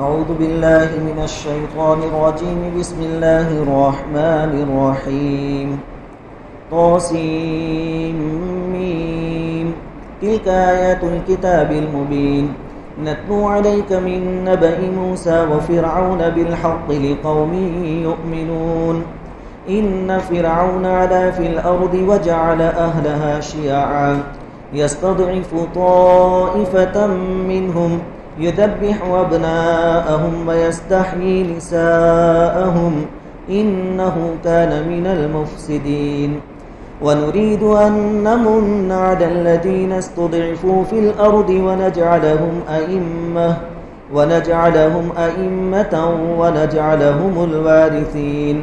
أعوذ بالله من الشيطان الرجيم بسم الله الرحمن الرحيم طاسيم تلك آيات الكتاب المبين نتلو عليك من نبأ موسى وفرعون بالحق لقوم يؤمنون إن فرعون علا في الأرض وجعل أهلها شيعا يستضعف طائفة منهم يذبح أبناءهم ويستحيي نساءهم إنه كان من المفسدين ونريد أن نمن على الذين استضعفوا في الأرض ونجعلهم أئمة ونجعلهم الوارثين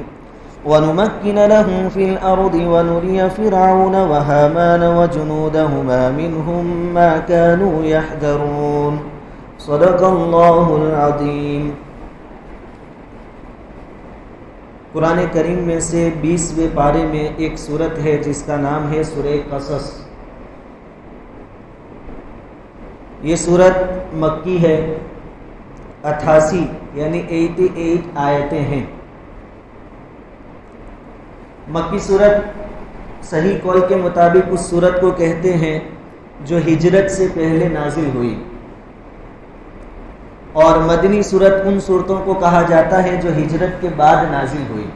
ونمكن لهم في الأرض ونري فرعون وهامان وجنودهما منهم ما كانوا يحذرون صدق اللہ العظیم۔ قرآن کریم میں سے 20ویں پارے میں ایک سورت ہے جس کا نام ہے سورہ قصص۔ یہ سورت مکی ہے، 88 یعنی 88 آیتیں ہیں۔ مکی سورت صحیح قول کے مطابق اس سورت کو کہتے ہیں جو ہجرت سے پہلے نازل ہوئی، اور مدنی سورت ان صورتوں کو کہا جاتا ہے جو ہجرت کے بعد نازل ہوئی۔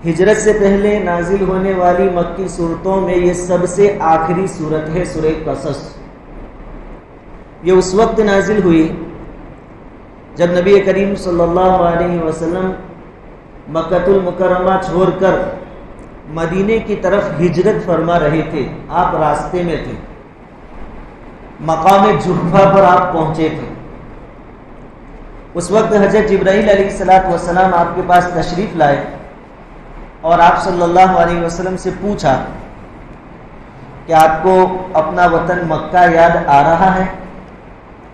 ہجرت سے پہلے نازل ہونے والی مکی صورتوں میں یہ سب سے آخری صورت ہے سورہ قصص۔ یہ اس وقت نازل ہوئی جب نبی کریم صلی اللہ علیہ وسلم مکہ المکرمہ چھوڑ کر مدینے کی طرف ہجرت فرما رہے تھے۔ آپ راستے میں تھے، مقام جحفہ پر آپ پہنچے تھے۔ اس وقت حضرت جبرائیل علیہ السلام آپ کے پاس تشریف لائے اور آپ صلی اللہ علیہ وسلم سے پوچھا کہ آپ کو اپنا وطن مکہ یاد آ رہا ہے؟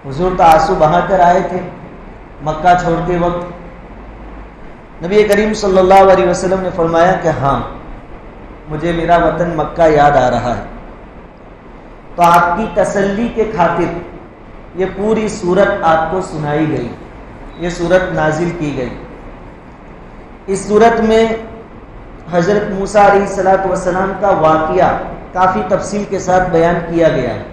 حضور تو آنسو بہا کر آئے تھے مکہ چھوڑتے وقت۔ نبی کریم صلی اللہ علیہ وسلم نے فرمایا کہ ہاں، مجھے میرا وطن مکہ یاد آ رہا ہے۔ تو آپ کی تسلی کے خاطر یہ پوری سورت آپ کو سنائی گئی، یہ سورت نازل کی گئی۔ اس سورت میں حضرت موسیٰ علیہ السلام کا واقعہ کافی تفصیل کے ساتھ بیان کیا گیا ہے۔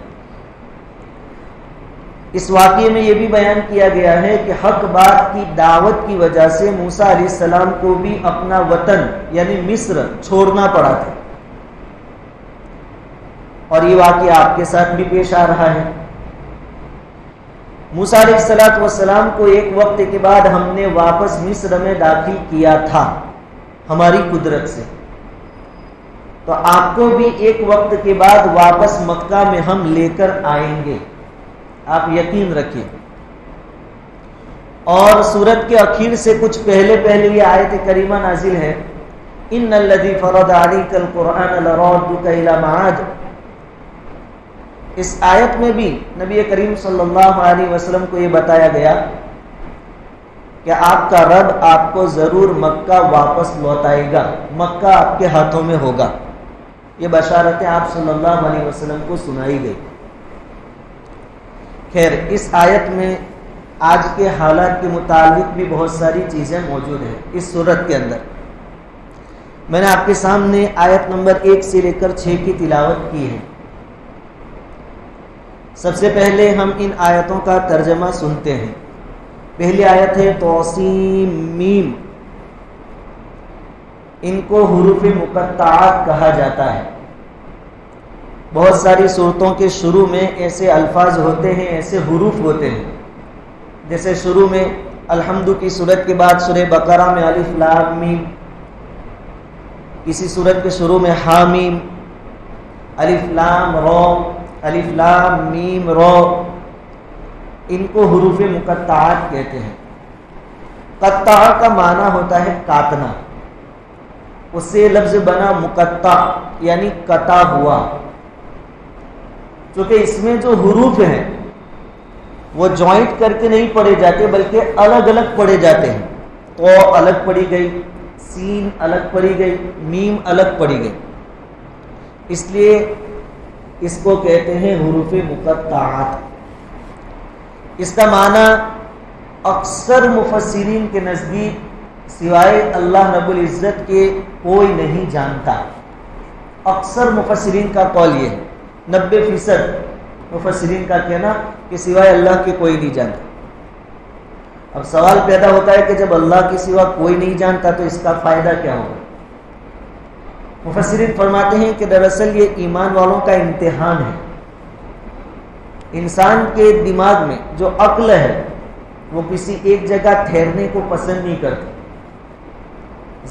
اس واقعے میں یہ بھی بیان کیا گیا ہے کہ حق بات کی دعوت کی وجہ سے موسیٰ علیہ السلام کو بھی اپنا وطن یعنی مصر چھوڑنا پڑا تھا، اور یہ واقعہ آپ کے ساتھ بھی پیش آ رہا ہے۔ موسیٰ علیہ السلام کو ایک وقت کے بعد ہم نے واپس مصر میں داخل کیا تھا ہماری قدرت سے، تو آپ کو بھی ایک وقت کے بعد واپس مکہ میں ہم لے کر آئیں گے، آپ یقین رکھیں۔ اور سورت کے اخیر سے کچھ پہلے یہ آیت کریمہ نازل ہے، ان الذی فرض علیک القرآن لرادک الی معاد۔ اس آیت میں بھی نبی کریم صلی اللہ علیہ وسلم کو یہ بتایا گیا کہ آپ کا رب آپ کو ضرور مکہ واپس لوٹائے گا، مکہ آپ کے ہاتھوں میں ہوگا۔ یہ بشارتیں آپ صلی اللہ علیہ وسلم کو سنائی گئی۔ خیر، اس آیت میں آج کے حالات کے متعلق بھی بہت ساری چیزیں موجود ہیں اس سورت کے اندر۔ میں نے آپ کے سامنے آیت نمبر 1 سے لے کر 6 کی تلاوت کی ہے۔ سب سے پہلے ہم ان آیتوں کا ترجمہ سنتے ہیں۔ پہلی آیت ہے طاسیم میم۔ ان کو حروف مقطعات کہا جاتا ہے۔ بہت ساری صورتوں کے شروع میں ایسے الفاظ ہوتے ہیں، ایسے حروف ہوتے ہیں، جیسے شروع میں الحمد کی صورت کے بعد سورہ بقرہ میں الف لام میم، کسی صورت کے شروع میں حامیم، الف لام را، الف لام میم را، ان کو حروف مقطعات کہتے ہیں۔ قطع کا معنی ہوتا ہے کاٹنا، اس سے لفظ بنا مقطع یعنی کٹا ہوا۔ چونکہ اس میں جو حروف ہیں وہ جوائنٹ کر کے نہیں پڑھے جاتے بلکہ الگ الگ پڑھے جاتے ہیں۔ تو الگ پڑھی گئی، سین الگ پڑھی گئی، میم الگ پڑھی گئی، اس لیے اس کو کہتے ہیں حروف مقطعات۔ اس کا معنی اکثر مفسرین کے نزدیک سوائے اللہ رب العزت کے کوئی نہیں جانتا. اکثر مفسرین کا قول یہ ہے، 90% مفسرین کا کہنا کہ سوائے اللہ کے کوئی نہیں جانتا. اب سوال پیدا ہوتا ہے کہ جب اللہ کے سوا کوئی نہیں جانتا تو اس کا فائدہ کیا ہوگا؟ مفسرین فرماتے ہیں کہ دراصل یہ ایمان والوں کا امتحان ہے. انسان کے دماغ میں جو عقل ہے وہ کسی ایک جگہ ٹھہرنے کو پسند نہیں کرتا.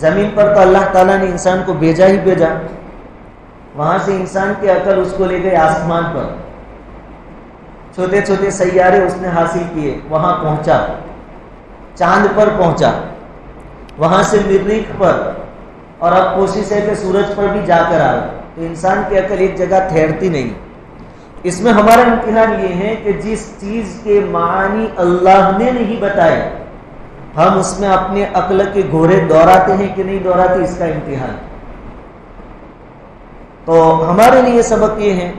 زمین پر تو اللہ تعالیٰ نے انسان کو بھیجا ہی بھیجا، وہاں سے انسان کی عقل اس کو لے گئے آسمان پر، چھوٹے چھوٹے سیارے اس نے حاصل کیے، وہاں پہنچا، چاند پر پہنچا، وہاں سے مریخ پر، اور اب کوشش ہے کہ سورج پر بھی جا کر آئے. تو انسان کی عقل ایک جگہ ٹھہرتی نہیں. اس میں ہمارا امتحان یہ ہے کہ جس چیز کے معنی اللہ نے نہیں بتائے ہم اس میں اپنے عقل کے گھوڑے دوڑاتے ہیں کہ نہیں دوڑاتے، اس کا امتحان. تو ہمارے لیے سبق یہ ہے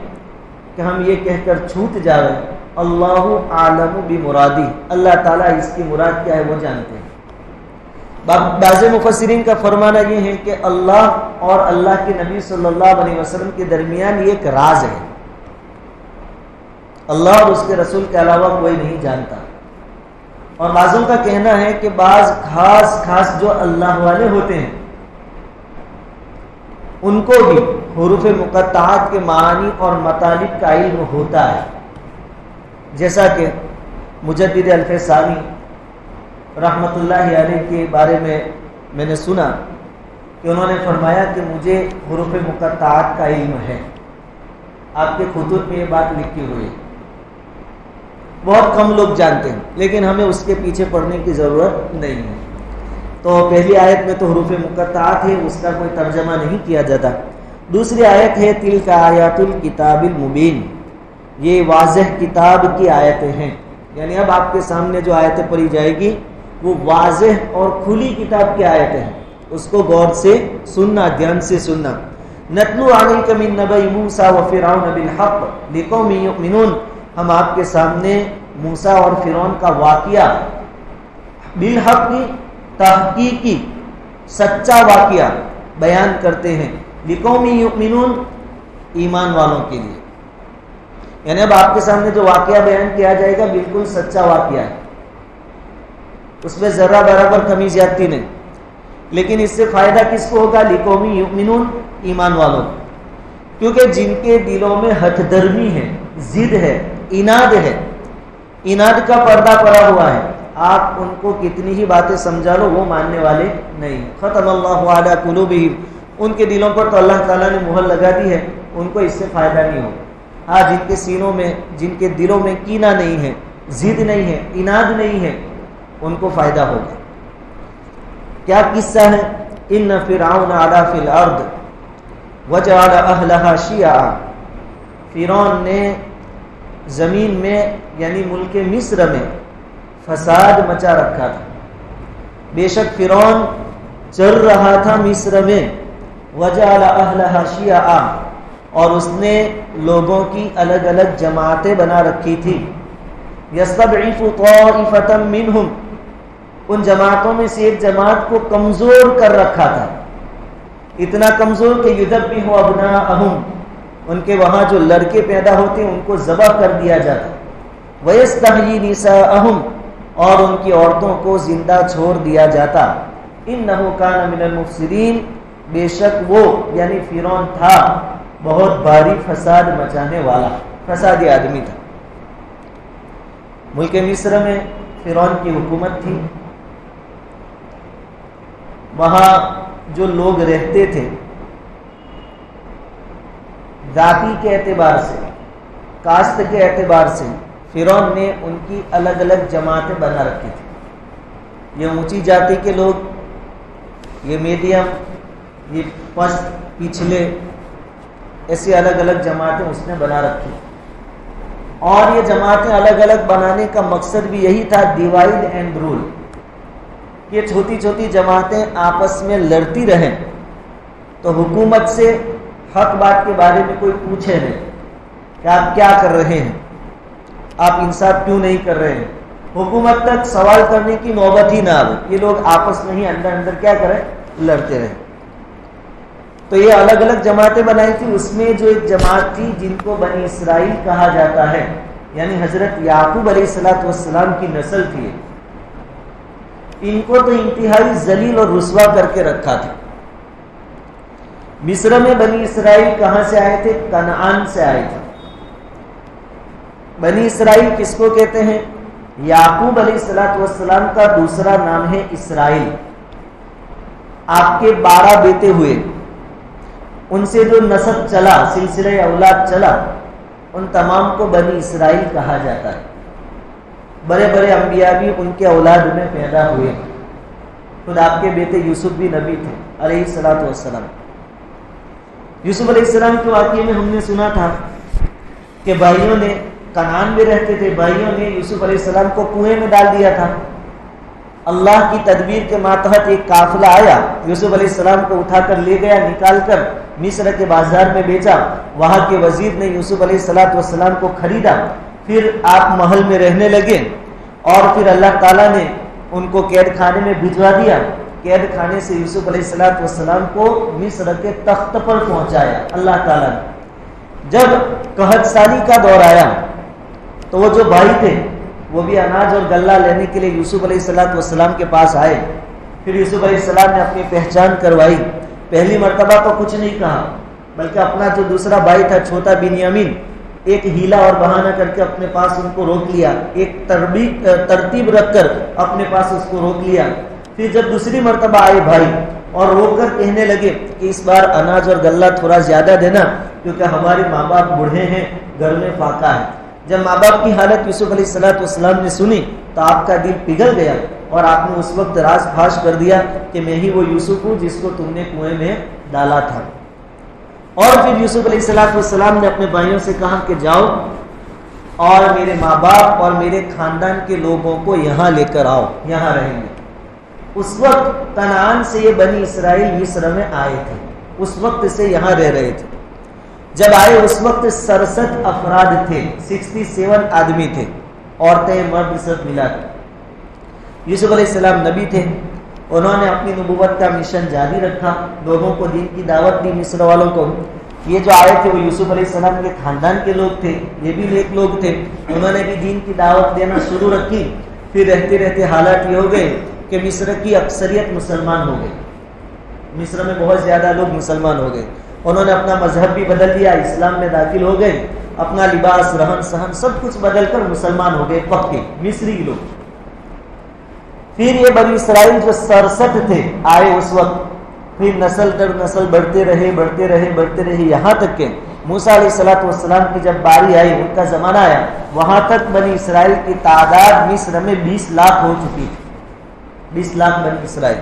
کہ ہم یہ کہہ کر چھوٹ جائیں اللہ عالم بمرادی، اللہ تعالیٰ اس کی مراد کیا ہے وہ جانتے ہیں. بعض مفسرین کا فرمانا یہ ہے کہ اللہ اور اللہ کے نبی صلی اللہ علیہ وسلم کے درمیان یہ ایک راز ہے، اللہ اور اس کے رسول کے علاوہ کوئی نہیں جانتا. اور بعضوں کا کہنا ہے کہ بعض خاص جو اللہ والے ہوتے ہیں ان کو بھی حروف مقطعات کے معانی اور مطالب کا علم ہوتا ہے. جیسا کہ مجدد الفسانی رحمت اللہ علیہ کے بارے میں نے سنا کہ انہوں نے فرمایا کہ مجھے حروف مقطعات کا علم ہے. آپ کے خطوط میں یہ بات لکھی ہوئی ہے. بہت کم لوگ جانتے ہیں، لیکن ہمیں اس کے پیچھے پڑنے کی ضرورت نہیں ہے. تو پہلی آیت میں تو حروف مقطعات ہے، اس کا کوئی ترجمہ نہیں کیا جاتا. دوسری آیت ہے تلک آیات الکتاب المبین، یہ واضح کتاب کی آیتیں ہیں. یعنی اب آپ کے سامنے جو آیتیں پڑھی جائے گی وہ واضح اور کھلی کتاب کی آیتیں ہیں، اس کو غور سے سننا، دھیان سے سننا. نتلو علیک من نبأ موسیٰ وفرعون بالحق لقوم یؤمنون، ہم آپ کے سامنے موسیٰ اور فرعون کا واقعہ بالحق کی تحقیقی سچا واقعہ بیان کرتے ہیں. لقوم یؤمنون، ایمان والوں کے لیے. یعنی اب آپ کے سامنے جو واقعہ بیان کیا جائے گا بالکل سچا واقعہ ہے، اس میں ذرہ برابر کمی زیادتی نہیں. لیکن اس سے فائدہ کس کو ہوگا؟ لقوم یؤمنون، ایمان والوں کو. کیونکہ جن کے دلوں میں ہٹ درمی ہے، ضد ہے، اناد ہے، اناد کا پردہ پڑا ہوا ہے، آپ ان کو کتنی ہی باتیں سمجھا لو وہ ماننے والے نہیں. ختم اللہ علی قلوبہم، ان کے دلوں پر تو اللہ تعالیٰ نے مہر لگا دی ہے، ان کو اس سے فائدہ نہیں ہوگا. ہاں جن کے سینوں میں، جن کے دلوں میں کینہ نہیں ہے، ضد نہیں ہے، اناد نہیں ہے، ان کو فائدہ ہوگا. کیا قصہ ہے؟ ان فرعون علا فی الارض وجعل اہلہا شیعا، فرعون نے زمین میں یعنی ملک مصر میں فساد مچا رکھا تھا. بے شک فرعون چل رہا تھا مصر میں، وجعل اہلہا شیعا، اور اس نے لوگوں کی الگ الگ جماعتیں بنا رکھی تھی. یستضعف طائفۃ منہم، ان جماعتوں میں سے ایک جماعت کو کمزور کر رکھا تھا، اتنا کمزور کہ یذبح ابناءہم، ان کے وہاں جو لڑکے پیدا ہوتے ان کو ذبح کر دیا جاتا. ویستحیی نساءہم، اور ان کی عورتوں کو زندہ چھوڑ دیا جاتا. انہ کان من المفسدین، بے شک وہ یعنی فرعون تھا بہت بھاری فساد مچانے والا، فسادی آدمی تھا. ملک مصر میں فرعون کی حکومت تھی. وہاں جو لوگ رہتے تھے ذاتی کے اعتبار سے، کاسٹ کے اعتبار سے فرعون نے ان کی الگ الگ جماعتیں بنا رکھی تھی. یہ اونچی جاتی کے لوگ، یہ میڈیم، یہ پست پچھلے، ایسی الگ الگ جماعتیں اس نے بنا رکھی. اور یہ جماعتیں الگ الگ بنانے کا مقصد بھی یہی تھا، ڈیوائڈ اینڈ رول. یہ چھوٹی چھوٹی جماعتیں آپس میں لڑتی رہیں تو حکومت سے حق بات کے بارے میں کوئی پوچھے نہیں کہ آپ کیا کر رہے ہیں. آپ انصاف کیوں نہیں کر رہے ہیں، حکومت تک سوال کرنے کی نوبت ہی نہ آئے، یہ لوگ آپس میں ہی اندر اندر کیا کریں، لڑتے رہے۔ تو یہ الگ الگ جماعتیں بنائی تھی، اس میں جو ایک جماعت تھی جن کو بنی اسرائیل کہا جاتا ہے، یعنی حضرت یعقوب علیہ السلام کی نسل تھی، ان کو تو انتہائی ذلیل اور رسوا کر کے رکھا تھا۔ مصر میں بنی اسرائیل کہاں سے آئے تھے؟ کنعان سے آئے تھے۔ بنی اسرائیل کس کو کہتے ہیں؟ یعقوب علیہ السلام کا دوسرا نام ہے اسرائیل۔ آپ کے 12 بیٹے ہوئے، ان سے جو نسب چلا، سلسلہ اولاد چلا، ان تمام کو بنی اسرائیل کہا جاتا ہے۔ بڑے بڑے انبیاء بھی ان کے اولاد میں پیدا ہوئے، خود آپ کے بیٹے یوسف بھی نبی تھے علیہ السلام۔ یوسف علیہ السلام کے واقعے میں ہم نے سنا تھا کہ بھائیوں نے، کنعان میں رہتے تھے، بھائیوں نے یوسف علیہ السلام کو کنویں میں ڈال دیا تھا۔ اللہ کی تدبیر کے ماتحت ایک قافلہ آیا، یوسف علیہ السلام کو اٹھا کر لے گیا، نکال کر مصر کے بازار میں بیچا۔ وہاں کے وزیر نے یوسف علیہ السلام کو خریدا، پھر آپ محل میں رہنے لگے، اور پھر اللہ تعالیٰ نے ان کو قید خانے میں بھجوا دیا۔ قید خانے سے یوسف علیہ السلام کو مصر کے تخت پر پہنچایا اللہ تعالیٰ نے۔ جب قحط سالی کا دور آیا تو وہ جو بھائی تھے وہ بھی اناج اور غلہ لینے کے لیے یوسف علیہ السلام کے پاس آئے۔ پھر یوسف علیہ السلام نے اپنی پہچان کروائی۔ پہلی مرتبہ تو کچھ نہیں کہا، بلکہ اپنا جو دوسرا بھائی تھا چھوٹا بنیامین، ایک ہیلا اور بہانہ کر کے اپنے پاس ان کو روک لیا، ایک ترتیب رکھ کر اپنے پاس اس کو روک لیا۔ پھر جب دوسری مرتبہ آئے بھائی اور رو کر کہنے لگے کہ اس بار اناج اور غلہ تھوڑا زیادہ دینا، کیونکہ ہمارے ماں باپ بوڑھے ہیں، گھر میں فاقہ ہے۔ جب ماں باپ کی حالت یوسف علیہ السلام نے سنی تو آپ کا دل پگھل گیا، اور آپ نے اس وقت راز فاش کر دیا کہ میں ہی وہ یوسف ہوں جس کو تم نے کنویں میں ڈالا تھا۔ اور پھر یوسف علیہ السلام نے اپنے بھائیوں سے کہا کہ جاؤ اور میرے ماں باپ اور میرے خاندان کے لوگوں کو یہاں لے کر آؤ، یہاں رہیں گے۔ اس وقت کنعان سے یہ بنی اسرائیل مصر میں آئے تھے، اس وقت سے یہاں رہ رہے تھے۔ جب آئے اس وقت 67 افراد تھے، 67 آدمی تھے، عورتیں مرد سب ملا کر۔ یوسف علیہ السلام نبی تھے، انہوں نے اپنی نبوت کا مشن جاری رکھا، لوگوں کو دین کی دعوت دی مصر والوں کو۔ یہ جو آئے تھے وہ یوسف علیہ السلام کے خاندان کے لوگ تھے، یہ بھی نیک لوگ تھے، انہوں نے بھی دین کی دعوت دینا شروع رکھی۔ پھر رہتے رہتے حالات یہ ہو گئے کہ مصر کی اکثریت مسلمان ہو گئی، مصر میں بہت زیادہ لوگ مسلمان ہو گئے۔ انہوں نے اپنا مذہب بھی بدل دیا، اسلام میں داخل ہو گئے، اپنا لباس، رہن سہن سب کچھ بدل کر مسلمان ہو گئے، پکے مصری لوگ۔ پھر یہ بنی اسرائیل جو 67 تھے آئے اس وقت، پھر نسل در نسل بڑھتے رہے یہاں تک کہ موسیٰ علیہ السلام کی جب باری آئی، ان کا زمانہ آیا، وہاں تک بنی اسرائیل کی تعداد مصر میں 20 لاکھ ہو چکی تھی، 20 لاکھ بنی اسرائیل۔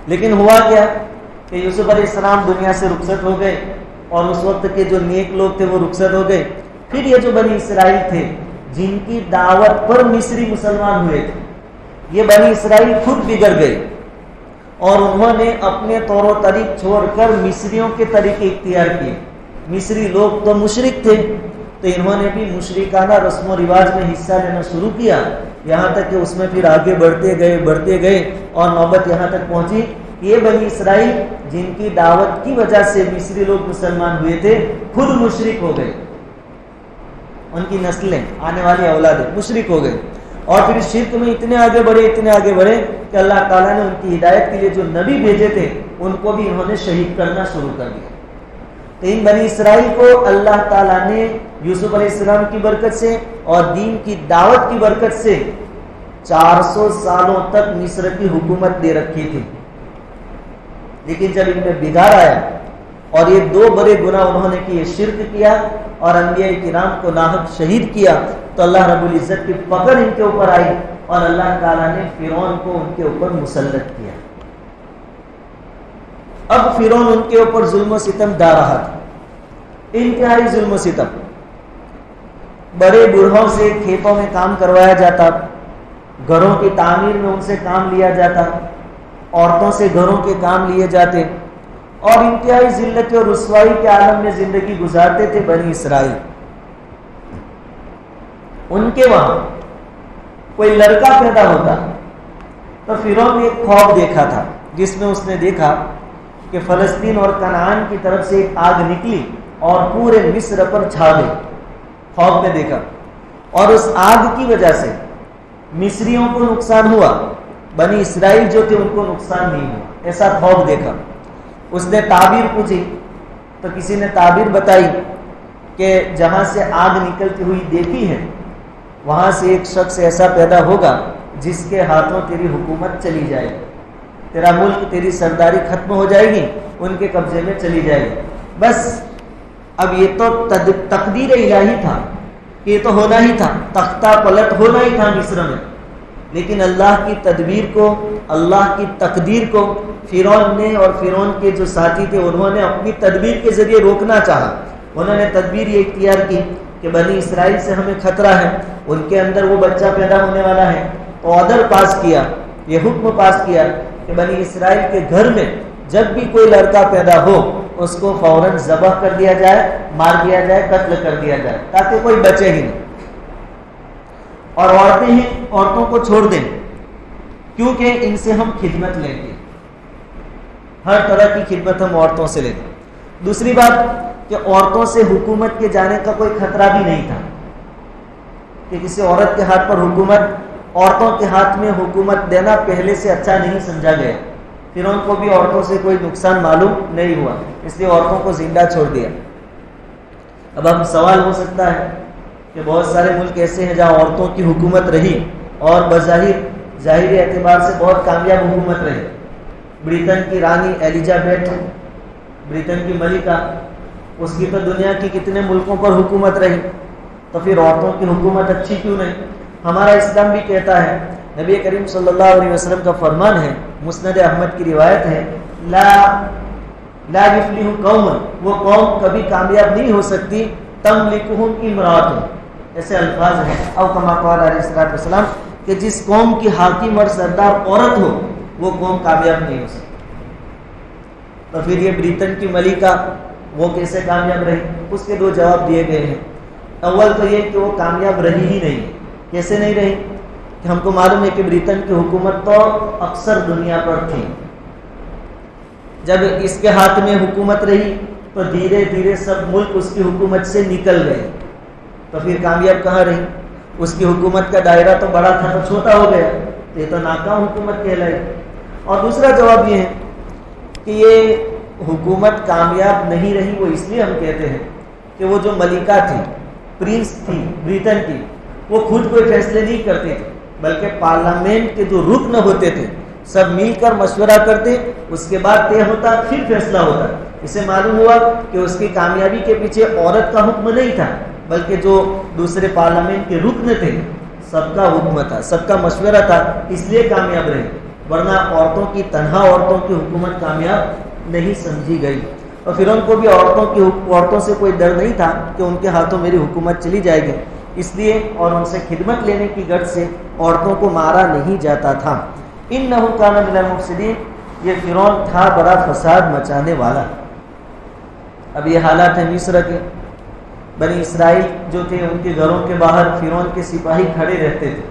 لیکن ہوا کیا کہ یوسف علیہ السلام دنیا سے رخصت ہو گئے، اور اس وقت کے جو نیک لوگ تھے وہ رخصت ہو گئے۔ پھر یہ جو بنی اسرائیل تھے جن کی دعوت پر مصری مسلمان ہوئے تھے، یہ بنی اسرائیل خود بگڑ گئے، اور انہوں نے اپنے طور و طریق چھوڑ کر مصریوں کے طریقے اختیار کیے۔ مصری لوگ تو مشرک تھے، تو انہوں نے بھی مشرکانہ رسم و رواج میں حصہ لینا شروع کیا، یہاں تک کہ اس میں پھر آگے بڑھتے گئے اور نوبت یہاں تک پہنچی۔ یہ بنی اسرائیل جن کی دعوت کی وجہ سے مصری لوگ مسلمان ہوئے تھے، خود مشرک ہو گئے، ان کی نسلیں، آنے والی اولادیں مشرک ہو گئے، اور پھر شرک میں اتنے آگے بڑھے کہ اللہ تعالیٰ نے ان کی ہدایت کے لیے جو نبی بھیجے تھے ان کو بھی انہوں نے شہید کرنا شروع کر دیا۔ تو ان بنی اسرائیل کو اللہ تعالیٰ نے یوسف علیہ السلام کی برکت سے اور دین کی دعوت کی برکت سے 400 سالوں تک مصر کی حکومت دے رکھی تھی۔ لیکن جب ان میں بگاڑ آیا اور یہ 2 بڑے گناہ انہوں نے کیے، شرک کیا اور انبیاء کرام کو ناحق شہید کیا، تو اللہ رب العزت کی پکڑ ان کے اوپر آئی، اور اللہ تعالیٰ نے فرعون کو ان کے اوپر مسلط کیا۔ اب فرعون ان کے اوپر ظلم و ستم ڈھا رہا تھا، انتہائی ظلم و ستم۔ بڑے بوڑھوں سے کھیتوں میں کام کروایا جاتا، گھروں کی تعمیر میں ان سے کام لیا جاتا، عورتوں سے گھروں کے کام لیے جاتے، اور انتہائی ذلت اور رسوائی کے عالم میں زندگی گزارتے تھے بنی اسرائیل۔ ان کے وہاں کوئی لڑکا پیدا ہوتا تو فرعون نے ایک خواب دیکھا تھا، جس میں اس نے دیکھا کہ فلسطین اور کنعان کی طرف سے ایک آگ نکلی اور پورے مصر پر چھا گئی. خواب میں دیکھا، اور اس آگ کی وجہ سے مصریوں کو نقصان ہوا، بنی اسرائیل جو تھے ان کو نقصان نہیں ہوا. ایسا خواب دیکھا. اس نے تعبیر پوچھی تو کسی نے تعبیر بتائی کہ جہاں سے آگ نکلتی ہوئی دیکھی ہے وہاں سے ایک شخص ایسا پیدا ہوگا جس کے ہاتھوں تیری حکومت چلی جائے گی، تیرا ملک، تیری سرداری ختم ہو جائے گی، ان کے قبضے میں چلی جائے گی. بس اب یہ تو تقدیر الہی تھا کہ یہ تو ہونا ہی تھا، تختہ پلٹ ہونا ہی تھا مصر میں. لیکن اللہ کی تدبیر کو، اللہ کی تقدیر کو فرعون نے اور فرعون کے جو ساتھی تھے انہوں نے اپنی تدبیر کے ذریعے روکنا چاہا. انہوں نے تدبیر یہ اختیار کی کہ بنی اسرائیل سے ہمیں خطرہ ہے، ان کے اندر وہ بچہ پیدا ہونے والا ہے. تو آرڈر پاس کیا، یہ حکم پاس کیا کہ بنی اسرائیل کے گھر میں جب بھی کوئی لڑکا پیدا ہو اس کو فوراً ذبح کر دیا جائے، مار دیا جائے، قتل کر دیا جائے، تاکہ کوئی بچے ہی نہیں. اور عورتیں ہیں، عورتوں کو چھوڑ دیں کیونکہ ان سے ہم خدمت لیں گے، ہر طرح کی خدمت ہم عورتوں سے لیں گے. دوسری بات کہ عورتوں سے حکومت کے جانے کا کوئی خطرہ بھی نہیں تھا کہ کسی عورت کے ہاتھ پر حکومت، عورتوں کے ہاتھ میں حکومت دینا پہلے سے اچھا نہیں سمجھا گیا. پھر ان کو بھی عورتوں سے کوئی نقصان معلوم نہیں ہوا، اس لیے عورتوں کو زندہ چھوڑ دیا. اب ہم سوال ہو سکتا ہے کہ بہت سارے ملک ایسے ہیں جہاں عورتوں کی حکومت رہی اور بظاہر ظاہری اعتبار سے بہت کامیاب حکومت رہی. برطن کی رانی ایلزابتھ، برطن کی ملکہ، اس کی تو دنیا کی کتنے ملکوں پر حکومت رہی، تو پھر عورتوں کی حکومت اچھی کیوں نہیں؟ ہمارا اسلام بھی کہتا ہے، نبی کریم صلی اللہ علیہ وسلم کا فرمان ہے، مسند احمد کی روایت ہے، لا یفلح قوم، وہ قوم کبھی کامیاب نہیں ہو سکتی، تملکہم امرأۃ، ایسے الفاظ ہیں، او کما قال علیہ الصلوۃ والسلام، کہ جس قوم کی حاکم اور سردار عورت ہو وہ قوم کامیاب نہیں ہو سکتی. تو پھر یہ برطن کی ملکہ وہ کیسے کامیاب رہی؟ اس کے دو جواب دیے گئے ہیں. اول تو یہ کہ وہ کامیاب رہی ہی نہیں. کیسے نہیں رہی؟ کہ ہم کو معلوم ہے کہ برطن کی حکومت تو اکثر دنیا پر تھی. جب اس کے ہاتھ میں حکومت رہی تو دھیرے دھیرے سب ملک اس کی حکومت سے نکل گئے. تو پھر کامیاب کہاں رہی؟ اس کی حکومت کا دائرہ تو بڑا تھا تو چھوٹا ہو گیا، یہ تو ناکام حکومت کہلائی. اور دوسرا جواب یہ ہے کہ یہ حکومت کامیاب نہیں رہی، وہ اس لیے ہم کہتے ہیں کہ وہ جو ملکہ تھی، پرنس تھی برطن کی، وہ خود کوئی فیصلے نہیں کرتے تھے، بلکہ پارلیمنٹ کے جو رکن ہوتے تھے سب مل کر مشورہ کرتے، اس کے بعد طے ہوتا، پھر فیصلہ ہوتا. اسے معلوم ہوا کہ اس کی کامیابی کے پیچھے عورت کا حکم نہیں تھا، بلکہ جو دوسرے پارلیمنٹ کے رکن تھے سب کا حکم تھا، سب کا مشورہ تھا، اس لیے کامیاب رہے. ورنہ عورتوں کی تنہا عورتوں کی حکومت کامیاب نہیں سمجھی گئی. اور پھر ان کو بھی عورتوں سے کوئی ڈر نہیں تھا کہ ان کے ہاتھوں میری حکومت چلی جائے گی، اس لیے اور ان سے خدمت لینے کی غرض سے عورتوں کو مارا نہیں جاتا تھا. انہ کان من المفسدین، یہ فرعون تھا بڑا فساد مچانے والا. اب یہ حالات ہیں مصر کے. بنی اسرائیل جو تھے ان کے گھروں کے باہر فرعون کے سپاہی کھڑے رہتے تھے.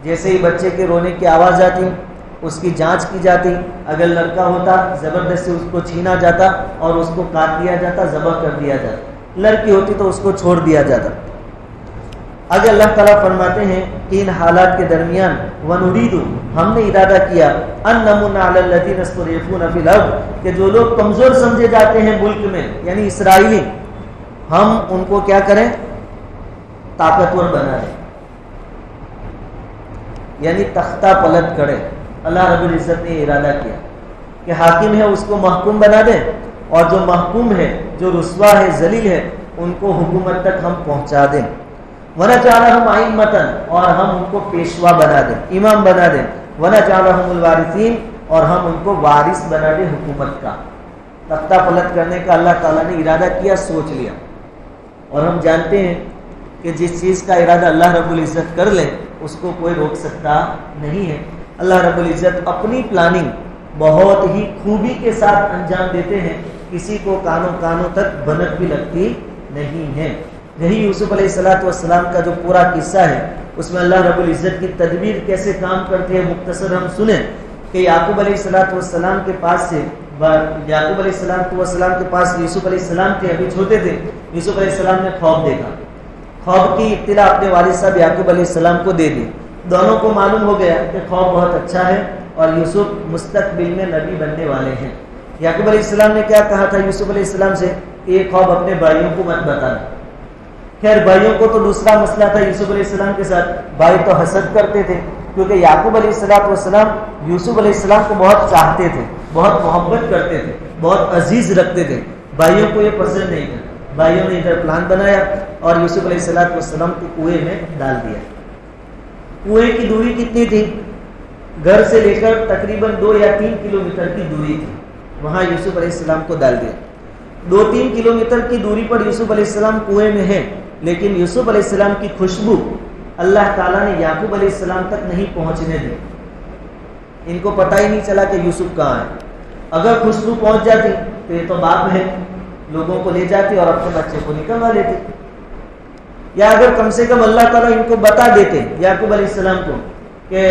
جیسے ہی بچے کے رونے کی آواز آتی اس کی جانچ کی جاتی، اگر لڑکا ہوتا زبردستی اس کو چھینا جاتا اور اس کو کاٹ دیا جاتا، ذبح کر دیا جاتا. لڑکی ہوتی تو اس کو چھوڑ دیا جاتا. اگر اللہ تعالیٰ فرماتے ہیں کہ ان حالات کے درمیان وَنُرِيدُ، ہم نے ارادہ کیا، أَن نَّمُنَّ عَلَى الَّذِينَ اسْتُضْعِفُونَ فِي الْأَرْضِ، کہ جو لوگ کمزور سمجھے جاتے ہیں ملک میں، یعنی اسرائیلی، ہم ان کو کیا کریں؟ طاقتور بنا دیں، یعنی تختہ پلٹ کریں. اللہ رب العزت نے ارادہ کیا کہ حاکم ہے اس کو محکوم بنا دیں، اور جو محکوم ہے، جو رسوا ہے، ذلیل ہے، ان کو حکومت تک ہم پہنچا دیں. وَنَجْعَلَهُمْ أَئِمَّةً، اور ہم ان کو پیشوا بنا دیں، امام بنا دیں. وَنَجْعَلَهُمُ الْوَارِثِينَ، اور ہم ان کو وارث بنا دیں حکومت کا. تختہ پلٹ کرنے کا اللہ تعالیٰ نے ارادہ کیا، سوچ لیا. اور ہم جانتے ہیں کہ جس چیز کا ارادہ اللہ رب العزت کر لے اس کو کوئی روک سکتا نہیں ہے. اللہ رب العزت اپنی پلاننگ بہت ہی خوبی کے ساتھ انجام دیتے ہیں، کسی کو کانوں تک بھنک بھی لگتی نہیں ہے. یہی یوسف علیہ السلام کا جو پورا قصہ ہے اس میں اللہ رب العزت کی تدبیر کیسے کام کرتی ہے مختصر ہم سنیں کہ یعقوب علیہ السلام کے پاس سے یعقوب علیہ السلام کے پاس یوسف علیہ السلام تھے، ابھی چھوٹے تھے۔ یوسف علیہ السلام نے خواب دیکھا، خواب کی اطلاع اپنے والد صاحب یعقوب علیہ السلام کو دے دی۔ دونوں کو معلوم ہو گیا کہ خواب بہت اچھا ہے اور یوسف مستقبل میں نبی بننے والے ہیں۔ یعقوب علیہ السلام نے کیا کہا تھا یوسف علیہ السلام سے کہ یہ خواب اپنے بھائیوں کو مت بتانا۔ خیر بھائیوں کو تو دوسرا مسئلہ تھا یوسف علیہ السلام کے ساتھ، بھائی تو حسد کرتے تھے کیونکہ یعقوب علیہ السلام یوسف علیہ السلام کو بہت چاہتے تھے، بہت محبت کرتے تھے، بہت عزیز رکھتے تھے۔ بھائیوں کو یہ پسند نہیں تھا، بھائیوں نے ادھر پلان بنایا اور یوسف علیہ السلام کو کنویں میں ڈال دیا۔ کنویں کی دوری کتنی تھی؟ گھر سے لے کر تقریباً 2 یا 3 کلومیٹر کی دوری تھی، وہاں یوسف علیہ السلام کو ڈال دیا۔ 2-3 کلومیٹر کی دوری پر یوسف علیہ السلام کنویں میں ہیں، لیکن یوسف علیہ السلام کی خوشبو اللہ تعالیٰ نے یعقوب علیہ السلام تک نہیں پہنچنے دی۔ ان کو پتہ ہی نہیں چلا کہ یوسف کہاں ہے۔ اگر خوشبو پہنچ جاتی تو یہ تو باپ ہے، لوگوں کو لے جاتی اور اپنے بچے کو نکلوا لیتے، یا اگر کم سے کم اللہ تعالیٰ ان کو بتا دیتے یعقوب علیہ السلام کو کہ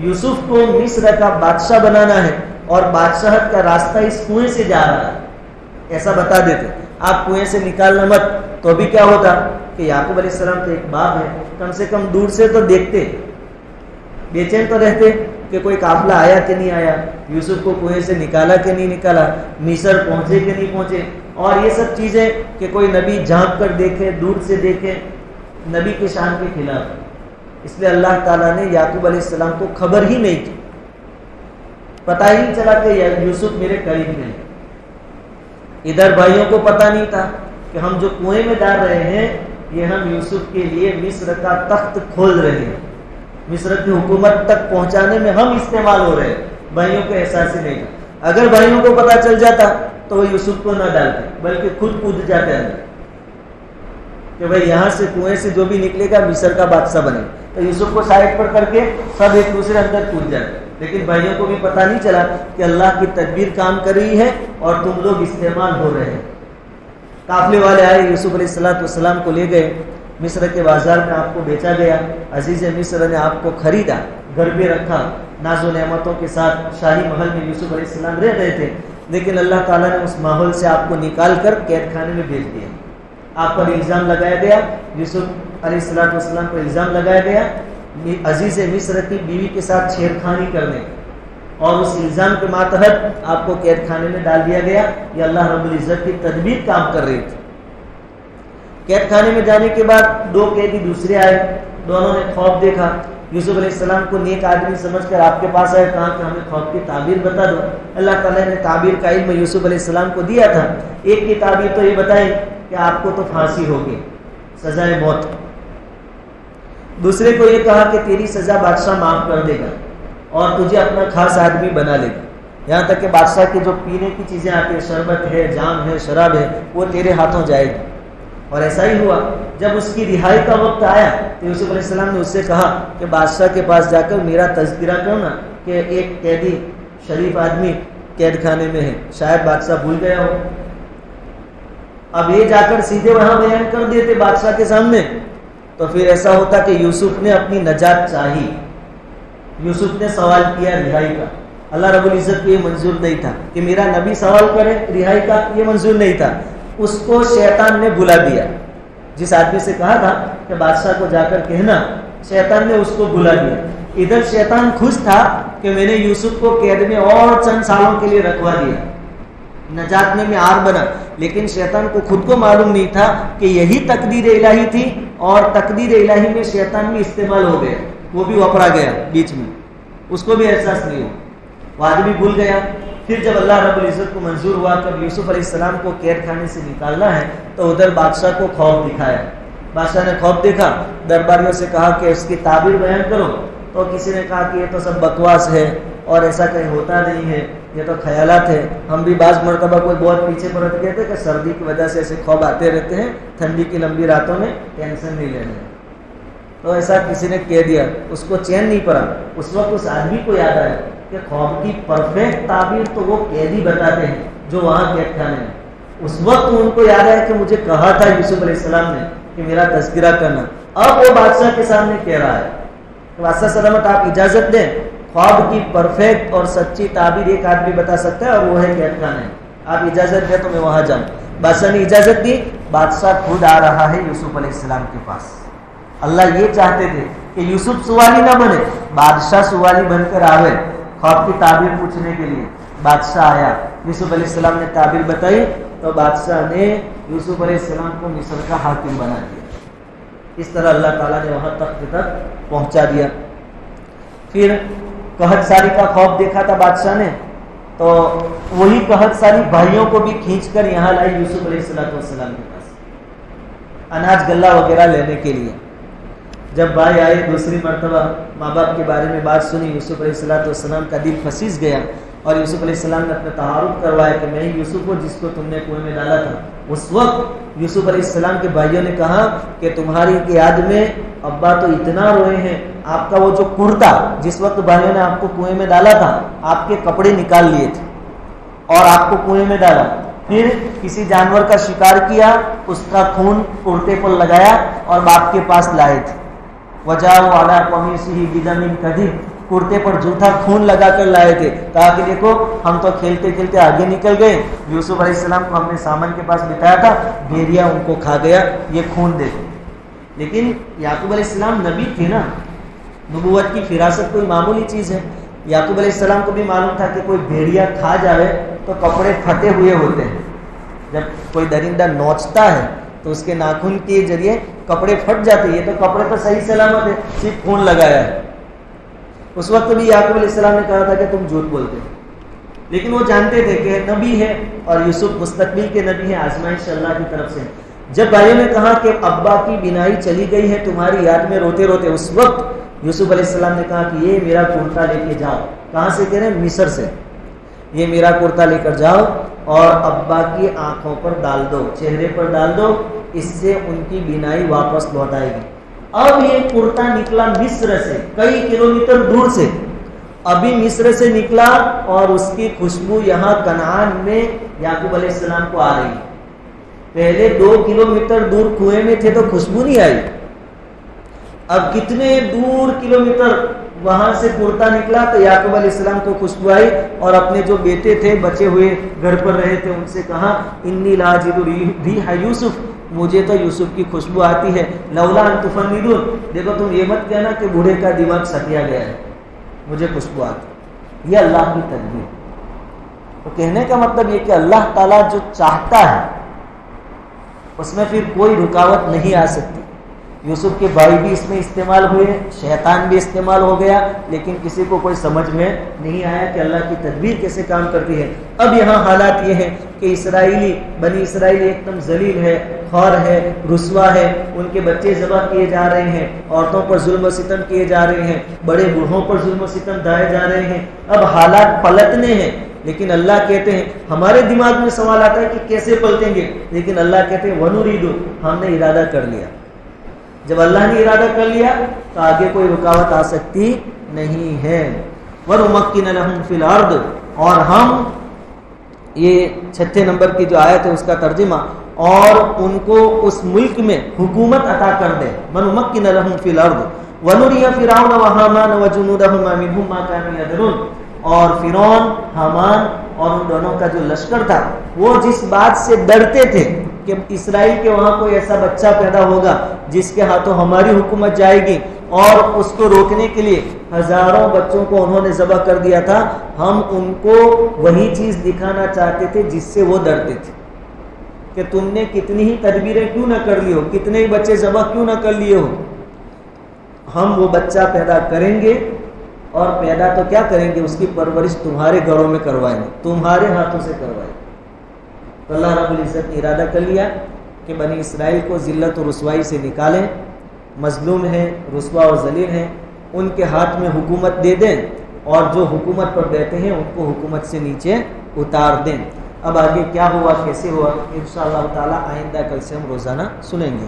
یوسف کو مصر کا بادشاہ بنانا ہے اور بادشاہت کا راستہ اس کنویں سے جا رہا ہے، ایسا بتا دیتے، آپ کنویں سے نکالنا مت، تو بھی کیا ہوتا کہ یعقوب علیہ السلام تو ایک باپ ہے، کم سے کم دور سے تو دیکھتے، بے چین تو رہتے کہ کوئی قافلہ آیا کہ نہیں آیا، یوسف کو کنویں سے نکالا کہ نہیں نکالا، مصر پہنچے کہ نہیں پہنچے، اور یہ سب چیزیں کہ کوئی نبی جھانک کر دیکھے، دور سے دیکھے، نبی کے شان کے خلاف۔ اس لیے اللہ تعالیٰ نے یعقوب علیہ السلام کو خبر ہی نہیں کی، پتہ ہی نہیں چلا کہ یوسف میرے قریب میں ہے۔ ادھر بھائیوں کو پتہ نہیں تھا کہ ہم جو کنویں میں ڈال رہے ہیں یہ ہم یوسف کے لیے مصر کا تخت کھول رہے ہیں، مصر کی حکومت تک پہنچانے میں ہم استعمال ہو رہے ہیں۔ بھائیوں کو احساس ہی نہیں تھا، اگر بھائیوں کو پتہ چل جاتا تو وہ یوسف کو نہ ڈالتے بلکہ خود کود جاتے اندر کہ بھائی یہاں سے کنویں سے جو بھی نکلے گا مصر کا بادشاہ بنے، تو یوسف کو سائڈ پر کر کے سب ایک دوسرے اندر کود جاتے۔ لیکن بھائیوں کو بھی پتہ نہیں چلا کہ اللہ کی تدبیر کام کر رہی ہے اور تم لوگ استعمال ہو رہے ہیں۔ قافلے والے آئے، یوسف علیہ السلام کو لے گئے، مصر کے بازار میں آپ کو بیچا گیا، عزیز مصر نے آپ کو خریدا، گھر پہ رکھا، ناز و نعمتوں کے ساتھ شاہی محل میں یوسف علیہ السلام رہ رہے تھے، لیکن اللہ تعالیٰ نے اس ماحول سے آپ کو نکال کر قید خانے میں بھیج دیا۔ آپ پر الزام لگایا گیا، یوسف علیہ السلام پر الزام لگایا گیا عزیز مصر کی بیوی کے ساتھ چھیڑخانی کرنے، اور اس الزام کے ماتحت آپ کو قید خانے میں ڈال دیا گیا۔ یہ اللہ رب العزت کی تدبیر کام کر رہی تھی۔ قید خانے میں جانے کے بعد 2 قیدی دوسرے آئے، دونوں نے خواب دیکھا، یوسف علیہ السلام کو نیک آدمی سمجھ کر آپ کے پاس آئے، کہا کہ ہمیں خواب کی تعبیر بتا دو۔ اللہ تعالیٰ نے تعبیر کا علم یوسف علیہ السلام کو دیا تھا۔ ایک کی تعبیر تو یہ بتائی کہ آپ کو تو پھانسی ہوگی، سزائے موت۔ دوسرے کو یہ کہا کہ تیری سزا بادشاہ معاف کر دے گا اور تجھے اپنا خاص آدمی بنا لے گا، یہاں تک کہ بادشاہ کی جو پینے کی چیزیں آتی ہیں، شربت ہے، جام ہے، شراب ہے، وہ تیرے ہاتھوں جائے گی۔ اور ایسا ہی ہوا۔ جب اس کی رہائی کا وقت آیا تو یوسف علیہ السلام نے اس سے کہا کہ بادشاہ کے پاس جا کر میرا تذکرہ کرنا کہ ایک قیدی شریف آدمی قید خانے میں ہے، شاید بادشاہ بھول گیا ہو۔ اب یہ جا کر سیدھے وہاں بیان کر دیتے بادشاہ کے سامنے تو پھر ایسا ہوتا کہ یوسف نے اپنی نجات چاہی، یوسف نے سوال کیا رہائی کا۔ اللہ رب العزت کو یہ منظور نہیں تھا کہ میرا نبی سوال کرے رہائی کا، یہ منظور نہیں تھا۔ اس کو شیطان نے بلا دیا، جس آدمی سے کہا تھا کہ بادشاہ کو جا کر کہنا، شیطان نے اس کو بلا دیا۔ ادھر شیطان خوش تھا کہ میں نے یوسف کو قید میں اور چند سالوں کے لیے رکھوا دیا، نجات میں معیار بنا، لیکن شیطان کو خود کو معلوم نہیں تھا کہ یہی تقدیر الہی تھی، اور تقدیر الہی میں شیطان بھی استعمال ہو گیا، وہ بھی وپرا گیا بیچ میں، اس کو بھی احساس نہیں ہوا، وہ آدمی بھول گیا۔ پھر جب اللہ رب العزت کو منظور ہوا کہ یوسف علیہ السلام کو قید خانے سے نکالنا ہے تو ادھر بادشاہ کو خواب دکھایا۔ بادشاہ نے خواب دیکھا، درباریوں سے کہا کہ اس کی تعبیر بیان کرو، تو کسی نے کہا کہ یہ تو سب بکواس ہے اور ایسا کہیں ہوتا نہیں ہے، یہ تو خیالات ہے۔ ہم بھی بعض مرتبہ کوئی بہت پیچھے پڑت گئے تھے کہ سردی کی وجہ سے ایسے خواب آتے رہتے ہیں، ٹھنڈی کی لمبی راتوں میں ٹینشن نہیں لینا ہے، تو ایسا کسی نے کہہ دیا، اس کو چین نہیں پڑا۔ اس وقت اس آدمی کو یاد آیا کہ خواب کی پرفیکٹ تعبیر تو وہ قیدی بتاتے ہیں جو وہاں قید خانے میں۔ اس وقت ان کو یاد آیا کہ مجھے کہا تھا یوسف علیہ السلام نے کہ میرا تذکرہ کرنا. اب وہ بادشاہ کے سامنے کہہ رہا ہے کہ بادشاہ سلامت آپ اجازت دیں. خواب کی پرفیکٹ اور سچی تعبیر ایک آدمی بتا سکتا ہے اور وہ ہے قید خانہ. آپ اجازت دیں تو میں وہاں جاؤں. بادشاہ نے اجازت دی. بادشاہ خود آ رہا ہے یوسف علیہ السلام کے پاس. اللہ یہ چاہتے تھے کہ یوسف سوالی نہ بنے, بادشاہ سوالی بن کر آوے خواب کی تعبیر پوچھنے کے لیے. بادشاہ آیا, یوسف علیہ السلام نے تعبیر بتائی تو بادشاہ نے یوسف علیہ السلام کو مصر کا حاکم بنا دیا. اس طرح اللہ تعالیٰ نے وہاں تخت تک پہنچا دیا. پھر قحط ساری کا خوف دیکھا تھا بادشاہ نے, تو وہی قحط ساری بھائیوں کو بھی کھینچ کر یہاں لائی یوسف علیہ السلام کے پاس اناج غلہ وغیرہ لینے کے لیے. جب بھائی آئے دوسری مرتبہ ماں باپ کے بارے میں بات سنی, یوسف علیہ السلام کا دل پھسیس گیا اور یوسف علیہ السلام نے اپنا تعارف کروایا کہ میں ہی یوسف ہوں جس کو تم نے کنویں میں ڈالا تھا. اس وقت یوسف علیہ السلام کے بھائیوں نے کہا کہ تمہاری یاد میں ابا تو اتنا روئے ہیں, آپ کا وہ جو کرتا جس وقت بھائیوں نے آپ کو کنویں میں ڈالا تھا, آپ کے کپڑے نکال لیے تھے اور آپ کو کنویں میں ڈالا. پھر کسی جانور کا شکار کیا, اس کا خون کرتے پر لگایا اور باپ کے پاس لائے تھے. وجاؤ والا قمیصہ بدم کذب, کرتے پر جھوٹا خون لگا کر لائے تھے تاکہ دیکھو ہم تو کھیلتے کھیلتے آگے نکل گئے, یوسف علیہ السلام کو ہم نے سامان کے پاس بتایا تھا, بھیڑیا ان کو کھا گیا, یہ خون دیکھو. لیکن یعقوب علیہ السلام نبی تھے نا, نبوت کی فراست کوئی معمولی چیز ہے. یعقوب علیہ السلام کو بھی معلوم تھا کہ کوئی بھیڑیا کھا جاوے تو کپڑے پھٹے ہوئے ہوتے ہیں. جب کوئی درندہ نوچتا ہے تو اس کے ناخن کے ذریعے کپڑے پھٹ جاتے ہیں. یہ تو کپڑے تو صحیح سلامت ہے, صرف خون لگایا ہے. اس وقت بھی یعقوب علیہ السلام نے کہا تھا کہ تم جھوٹ بولتے ہو, لیکن وہ جانتے تھے کہ نبی ہے اور یوسف مستقبل کے نبی ہیں, آزمائش اللہ کی طرف سے. جب بھائیوں نے کہا کہ ابا کی بینائی چلی گئی ہے تمہاری یاد میں روتے روتے, اس وقت یوسف علیہ السلام نے کہا کہ یہ میرا کرتا لے کے جاؤ. کہاں سے کہہ رہے ہیں؟ مصر سے. یہ میرا کرتا لے کر جاؤ اور ابا کی آنکھوں پر ڈال دو, چہرے پر ڈال دو, اس سے ان کی بینائی واپس لوٹ آئے گی. اب یہ کرتا نکلا مصر سے, کئی کلومیٹر دور سے, ابھی مصر سے نکلا اور اس کی خوشبو یہاں کنعان میں یعقوب علیہ السلام کو آ رہی. پہلے 2 کلومیٹر دور کنویں میں تھے تو خوشبو نہیں آئی, اب کتنے دور کلومیٹر وہاں سے کرتا نکلا تو یعقوب علیہ السلام کو خوشبو آئی اور اپنے جو بیٹے تھے بچے ہوئے گھر پر رہے تھے ان سے کہا انی لاجد ریح یوسف, مجھے تو یوسف کی خوشبو آتی ہے. لولا ان تفندون, دیکھو تم یہ مت کہنا کہ بوڑھے کا دماغ ستیا گیا ہے, مجھے خوشبو آتی. یہ اللہ کی تدبیر. تو کہنے کا مطلب یہ کہ اللہ تعالیٰ جو چاہتا ہے اس میں پھر کوئی رکاوٹ نہیں آ سکتی. یوسف کے بھائی بھی اس میں استعمال ہوئے, شیطان بھی استعمال ہو گیا, لیکن کسی کو کوئی سمجھ میں نہیں آیا کہ اللہ کی تدبیر کیسے کام کرتی ہے. اب یہاں حالات یہ ہیں کہ بنی اسرائیل ایک دم ذلیل ہے, خوار ہے, رسوا ہے, ان کے بچے ذبح کیے جا رہے ہیں, عورتوں پر ظلم و ستم کیے جا رہے ہیں, بڑے بوڑھوں پر ظلم و ستم ڈھائے جا رہے ہیں. اب حالات پلٹنے ہیں, لیکن اللہ کہتے ہیں, ہمارے دماغ میں سوال آتا ہے کہ کیسے پلٹیں گے, لیکن اللہ کہتے ہیں وَنُرِيدُ, ہم نے ارادہ کر لیا. جب اللہ نے ارادہ کر لیا تو آگے کوئی رکاوٹ آ سکتی نہیں ہے. وَنُمَكِّنَ لَهُمْ فِي الْأَرْضِ, اور ہم, یہ 6 نمبر کی جو آیت ہے اس کا ترجمہ, اور ان کو اس ملک میں حکومت عطا کر دے. وَنُمَكِّنَ لَهُمْ فِي الْأَرْضِ وَنُرِيَ فِرْعَوْنَ وَهَامَانَ وَجُنُودَهُمَا مِنْهُمْ مَا كَانُوا يَحْذَرُونَ, اور فرعون, حامان اور ان دونوں کا جو لشکر تھا وہ جس بات سے ڈرتے تھے کہ اسرائیل کے وہاں کوئی ایسا بچہ پیدا ہوگا جس کے ہاتھوں ہماری حکومت جائے گی, اور اس کو روکنے کے لیے ہزاروں بچوں کو انہوں نے ذبح کر دیا تھا. ہم ان کو وہی چیز دکھانا چاہتے تھے جس سے وہ ڈرتے تھے کہ تم نے کتنی ہی تدبیریں کیوں نہ کر لی ہو, کتنے ہی بچے ذبح کیوں نہ کر لیے ہو, ہم وہ بچہ پیدا کریں گے, اور پیدا تو کیا کریں گے, اس کی پرورش تمہارے گھروں میں کروائیں گے, تمہارے ہاتھوں سے کروائیں گے. تو اللہ رب العزت نے ارادہ کر لیا کہ بنی اسرائیل کو ذلت و رسوائی سے نکالیں, مظلوم ہیں, رسوا اور ذلیل ہیں, ان کے ہاتھ میں حکومت دے دیں, اور جو حکومت پر بیٹھے ہیں ان کو حکومت سے نیچے اتار دیں. اب آگے کیا ہوا, کیسے ہوا, انشاءاللہ تعالی آئندہ کل سے ہم روزانہ سنیں گے.